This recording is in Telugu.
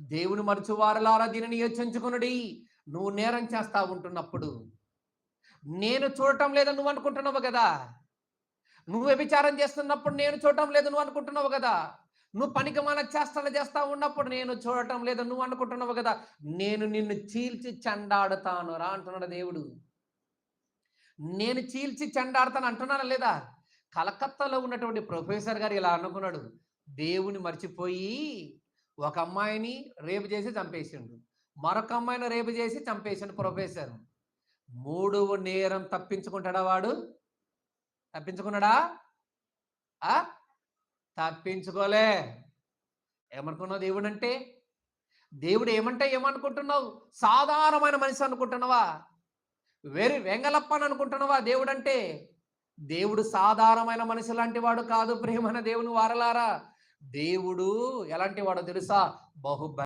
దేవుని మరచువారలారా దీనిని యోచించుకొనుడి. నువ్వు నేరం చేస్తా ఉంటున్నప్పుడు, నేను చూడటం లేదని నువ్వు అనుకుంటున్నావు కదా. నువ్వు వ్యభిచారం చేస్తున్నప్పుడు నేను చూడటం లేదు నువ్వు అనుకుంటున్నావు కదా. నువ్వు పనికిమాలిన చేష్టలు చేస్తా ఉన్నప్పుడు నేను చూడటం లేదు నువ్వు అనుకుంటున్నావు కదా. నేను నిన్ను చీల్చి చెండాడుతాను రా అంటున్నాడు దేవుడు. నేను చీల్చి చెండాడతాను అంటున్నానా లేదా? కలకత్తాలో ఉన్నటువంటి ప్రొఫెసర్ గారు ఇలా అనుకున్నాడు. దేవుని మర్చిపోయి ఒక అమ్మాయిని రేపు చేసి చంపేసిండు, మరొక అమ్మాయిని రేపు చేసి చంపేసిండు ప్రొఫెసర్. మూడవ నేరం తప్పించుకుంటాడా వాడు? తప్పించుకున్నాడా? ఆ తప్పించుకోలే. ఏమనుకున్నావు దేవుడు అంటే? దేవుడు ఏమంటే ఏమనుకుంటున్నావు? సాధారణమైన మనిషి అనుకుంటున్నావా? వెరి వెంగలప్ప అని అనుకుంటున్నావా దేవుడు అంటే? దేవుడు సాధారణమైన మనిషి లాంటి వాడు కాదు ప్రియమైన దేవుని వారలారా. దేవుడు ఎలాంటి వాడో తెలుసా? బహు